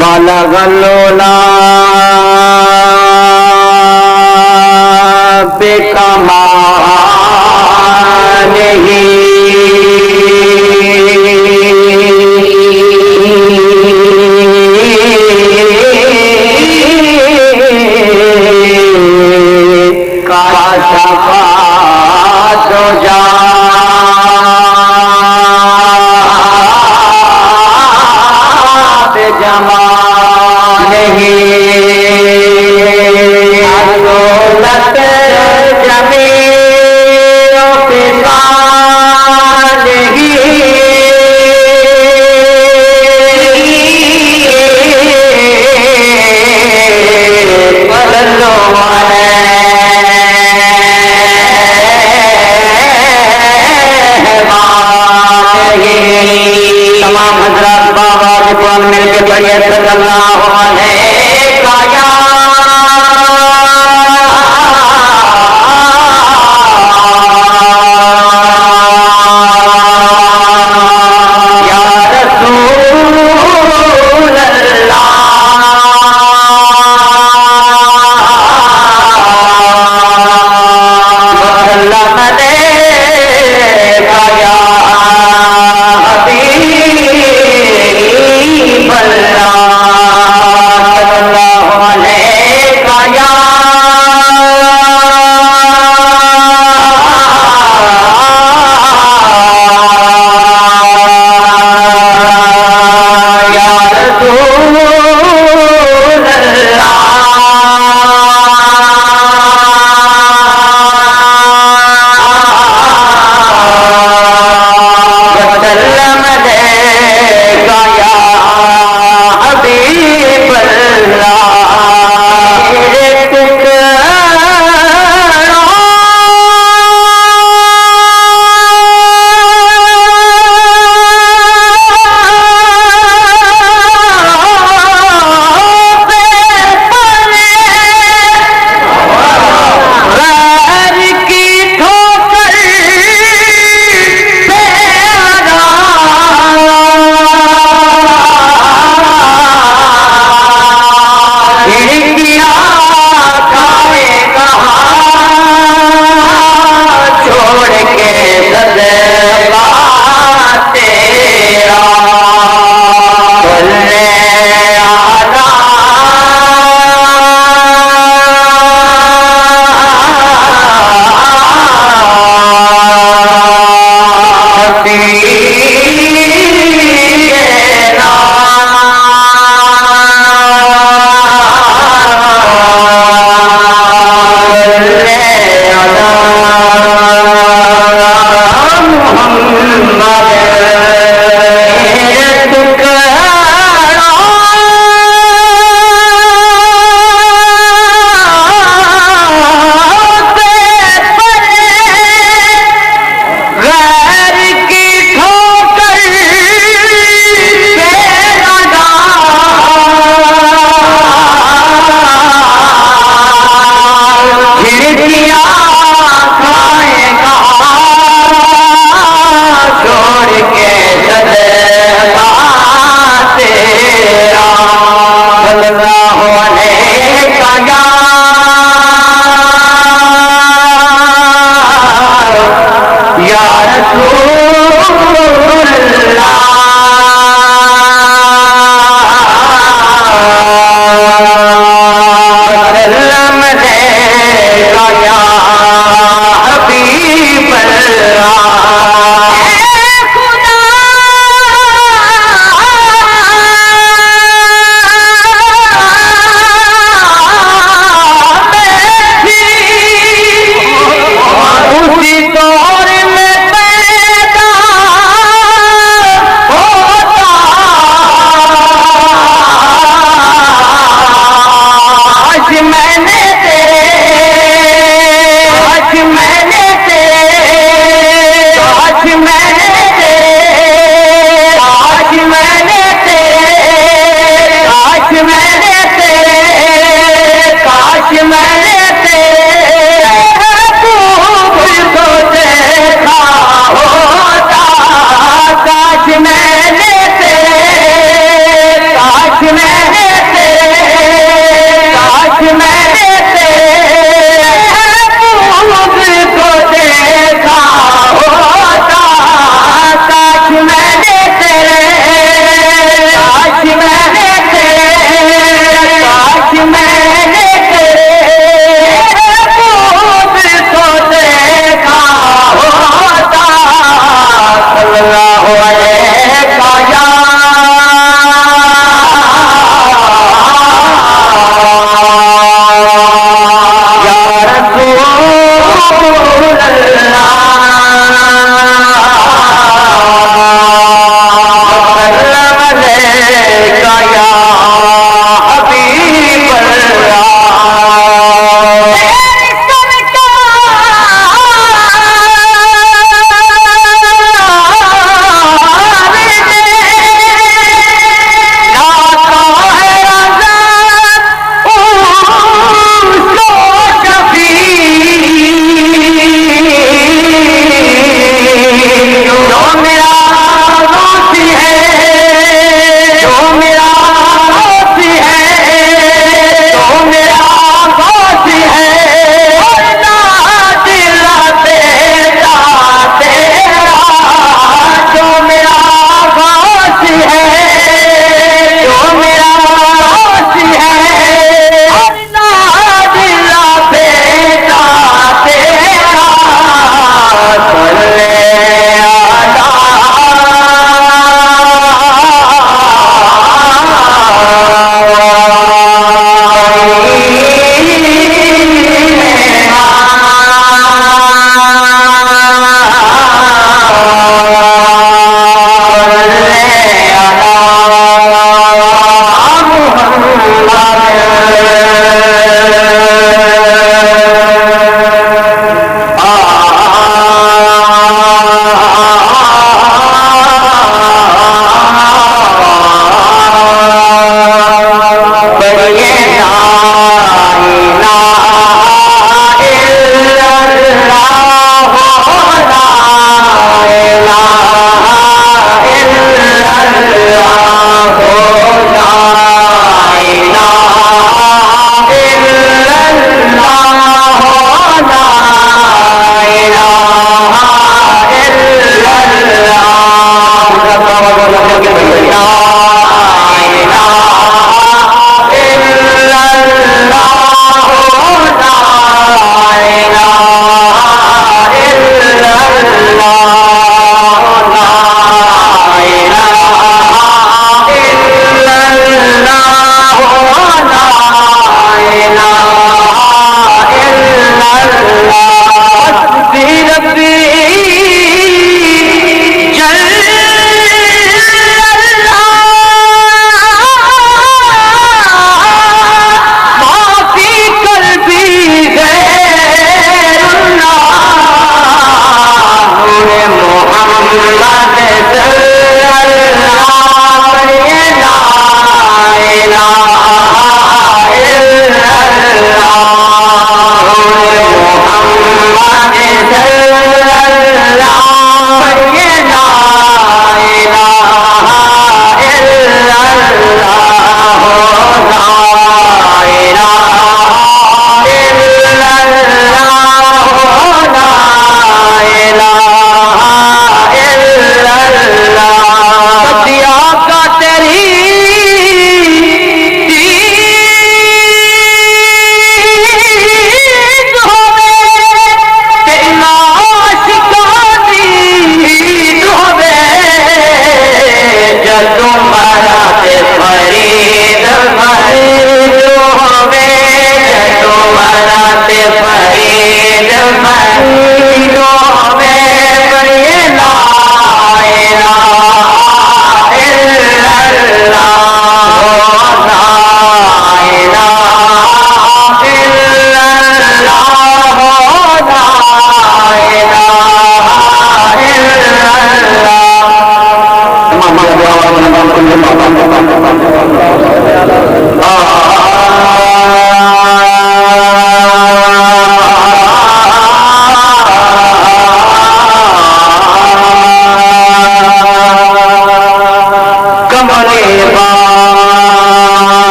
बलगलोला बेकमाने तमाम हजरात बाबा के पान मिलकर बढ़िया सल्लल्लाहु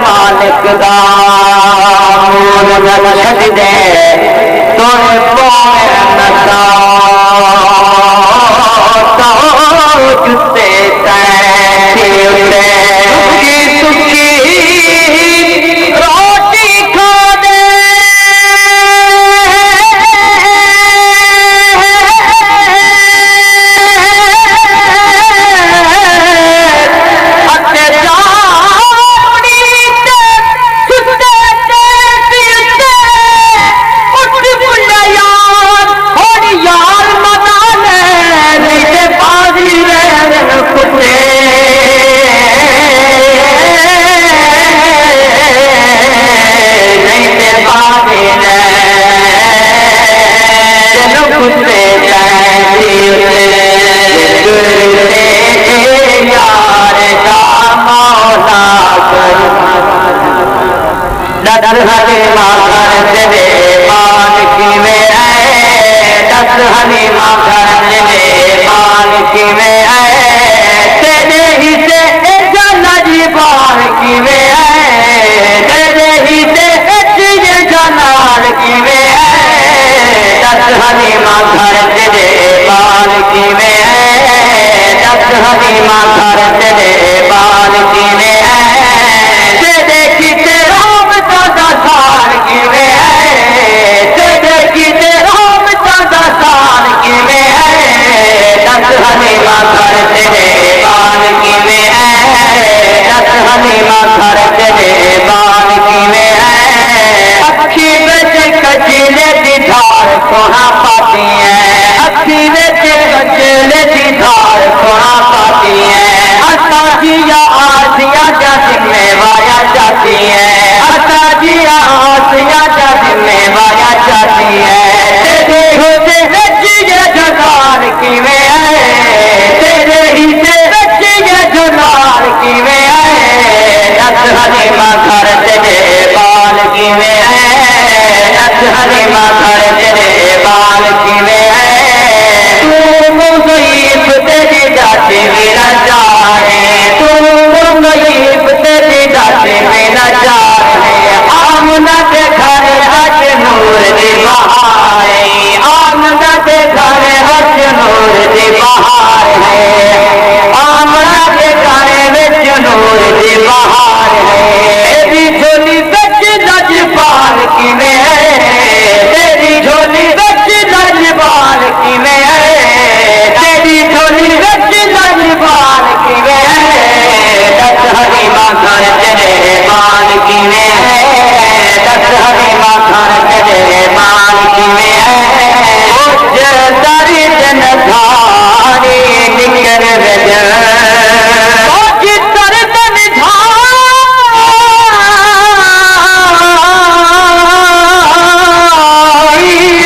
मालिक दा मामूल न छड़ दे तोरे पोए जुते तैं सुखी रोटी खा दे दस हनी माखन दे मान की में है दस हनी माखन दे मान की में है तेरे ही से जला जी बाल की में है तेरे ही से जलाल की में है दस हनी माखन दे बाल की में है दस हनी माखन दे बाल की में है देखी तेरा सार की में है देखी राम दादा सार की में है दस हनी माखर तेरे बाल की में है दस हनी माखर तेरे बाल की में है अखी में कचले की धार सोना पाती है अखी में कचले की धार सोना पाती है असाजिया आसिया जाति में वाया जाती है असाजिया आसिया जाति में वाया जाती है तेरे होते रचिए जलाल की में है तेरे ही से रचिए जलाल की में है दस हनी माखर तेरे बाल की में है दस हनी माखर तेरे बाल की में है तू मुगीब तेरी जाति मेरा जाए तू मुगीब तेरी जाति मेरा जाए आमना के घर हज नूर दी बहार आमना के घर हज नूर दी बहार है आमना के घर विच नूर दी बहार है तेरी झोली विच लजपाल की में है तेरी झोली विच लजपाल की में है तेरी झोली विच लजपाल की में है दस हनी माखन तेरे बाल की में है दस हनी माखन तेरे बाल की में है उज्जतारी जन धारी निकर वजन उज्जतर जन धारी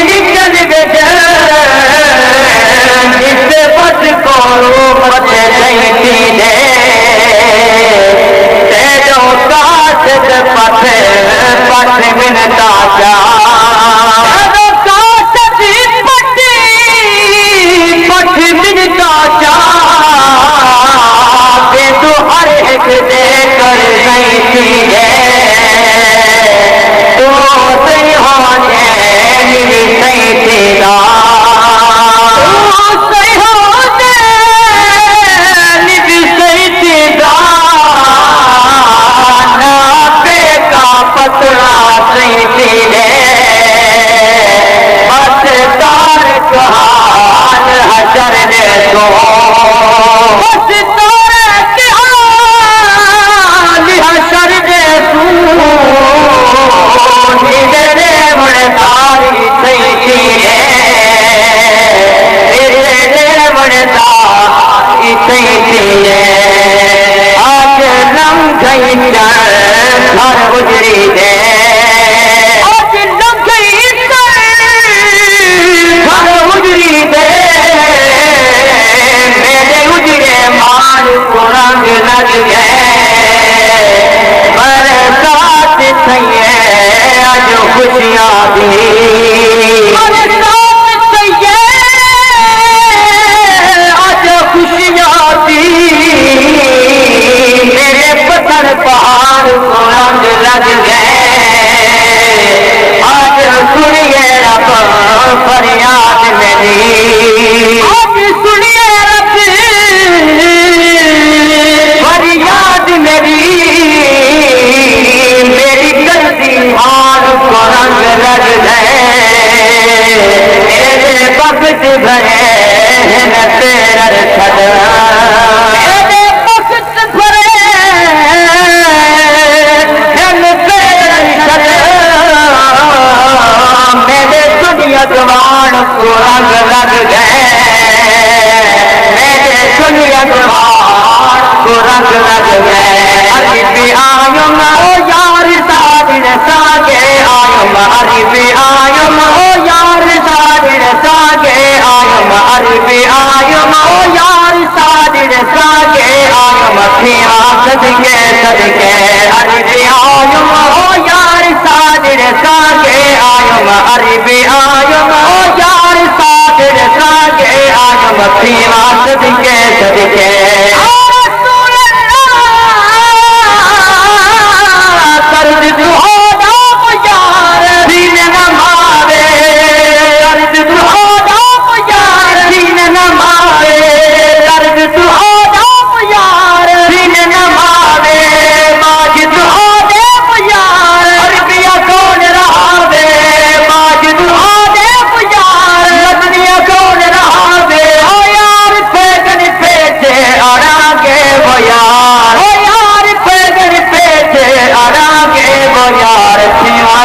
निकर वजन जिस पद को मत नहीं दे तेजो काशद पथ पथ मिनता जा काशद पथ मिनता जा तू हर एक दे कर नहीं थी तो सही होने मिली सही थी घर गुजरी दे घर गुजरी दे मेरे उजरे मान को रंग लग गए बरसात सही आज खुशियाँ दी बरसात सही आज खुशियाँ दी मेरे पत्थर पहाड़ को रंग लग गए आज सुनिए रब फरियाद मेरी करती हाल को रंग लग गए मेरे वक्त भरे न तेरा छड़ मेरे वक्त भरे न तेरा छड़ मेरे दुनिया जवान को रंग लग गए मेरे दुनिया जवान को रंग लग गए अभी भी आयुम ओ यार सादिर सागे आयुम अभी भी आयुम ओ यार सादिर सागे आयुम अभी भी आयुम ओ यार सादिर सागे आयुम फिरा सदके सदके अभी भी आयुम ओ यार सादिर सागे आयुम अभी भी आयुम ओ यार सादिर सागे आयुम फिरा सदके सदके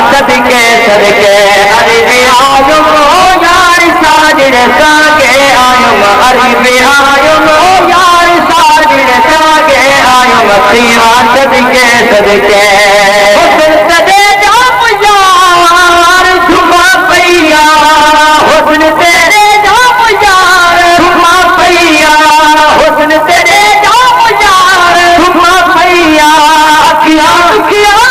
सदके सदके अरे भी आयुम ओ यार साजिर सागे आयुम अरे भी आयुम ओ यार साजिर सागे आयुम सीवा सदके सदके हुस्न तेरे जाप यार झुमा पैया हुस्न तेरे जाप यार झुमा पैया हुस्न तेरे जाप यार झुमा पैया अखियां अखियां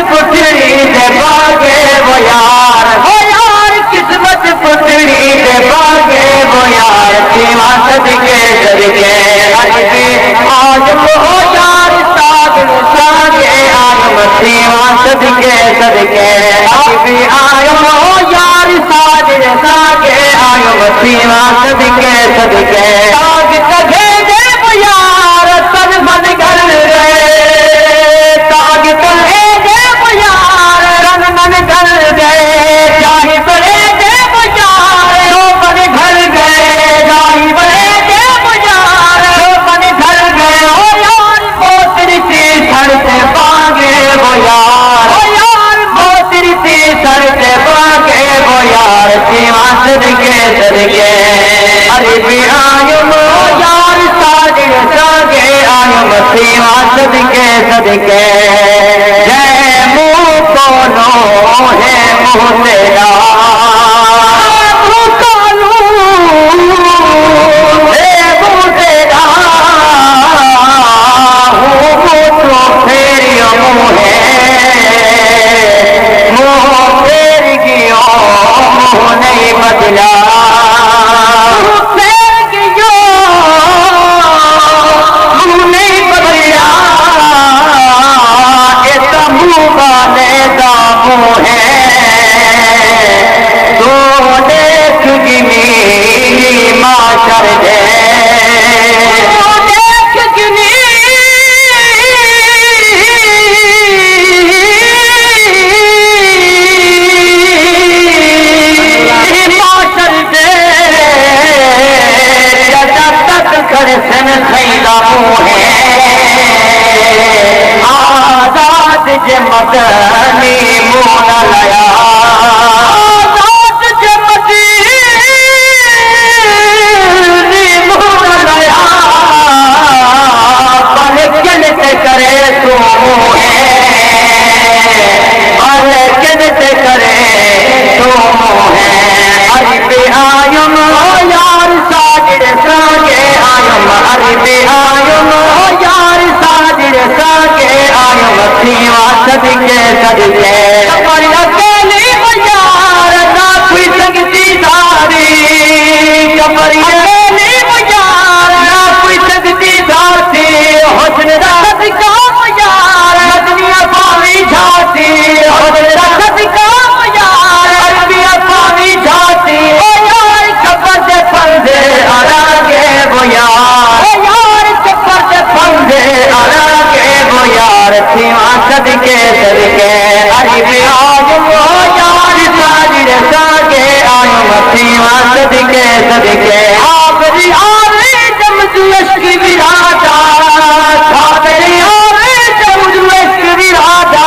पुतड़ी दे बागे वो यार हो यार किस्मत पुतड़ी दे बागे वो यार सीमा सदके सदके अभी आयुम हो यार सागिर सागे आयुम सीमा सदके सदके अभी आयुम हो यार सागिर सागे आयुम सीमा सदके सदके साग कहे दे वो यार तन मन कर गए साग कहे मन घर गए जाहि बड़े दे बाजार तो मन घर गए जाहि बड़े दे बाजार तो मन घर गए ओ यार मोतरी सी सर से भागे वो यार ओ यार मोतरी सी सर से भागे वो यार सीमा सदके सदके अरे भी आयुम ओ यार साजिर सागे आयुम सीमा सदके सदके जय मुँह कोनो है मुँह तेरा मुँह कानू है मुँह तेरा मुँह तो फेरी मुँह है मुँह फेर गियो मुँह नहीं बदला मुँह फेर गियो मुँह नहीं बदला ये तो मुँह वाले दामू है तो देख गिनी माशर दे तो देख गिनी माशर दे जब तक करसन सही दामू है आजाद जे मदनी मोन लया आजाद जे मदनी मोन लया पल किन ते करे तू है पल किन ते करे तू है अरे भी आयुम ओ यार साजिर सागे आयुम अरे भी आयुम ओ यार साजिर सागे आयुम सीमा सदके सदके हमारी अकेली यार ना कोई संगती सारी कमरी अकेली यार ना कोई संगती साथी हुस्न दा सदका यार सदके अलिफ आयो यार साजिद साके आयो मसीहा सदके सदके आखरी आले जमजू अश्क विराजा आखरी आले जमजू अश्क विराजा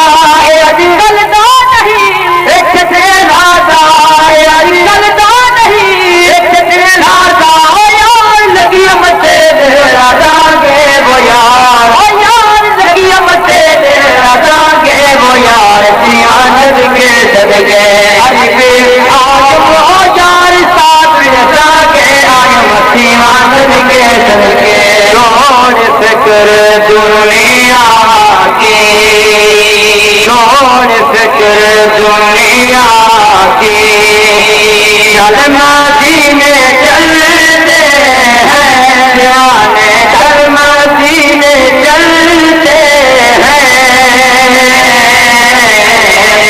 ए अजगल दा नहीं एक ते राजा ए अजगल दा नहीं एक ते राजा यार लगी मते राजा के वो यार लगी मते राजा के वो यार सियानत के सदके अलिफ आयो यार साथ रजा के आयो मसीहानत के सदके छोड़ फिक्र दुनिया की छोड़ फिक्र दुनिया की कलमा सीने चलते हैं जाने कलमा सीने चलते हैं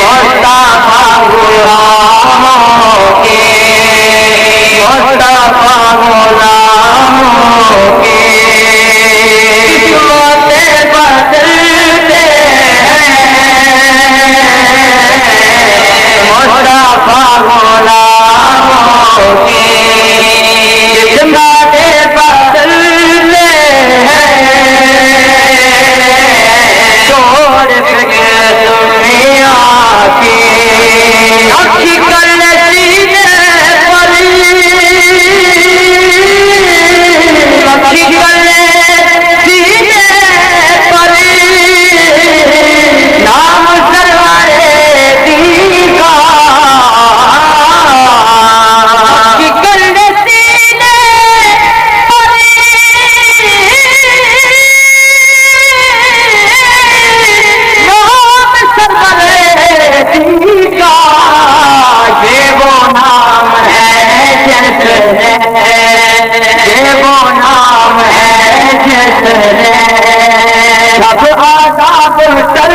मुस्तफा गुलामों के मुस्तफा गुलामों के किस्मते बदलते हैं मुस्तफा गुलामों के किस्मते बदलते हैं छोड़ फिक्र दुनिया की अच्छी कर सीने पर अच्छी कर सीने पर नाम सरवारे दीन का अच्छी कर सीने पर नाम सरवारे दीन का ये वो नाम है जिसने ये वो नाम है जिसने सब आदाब चल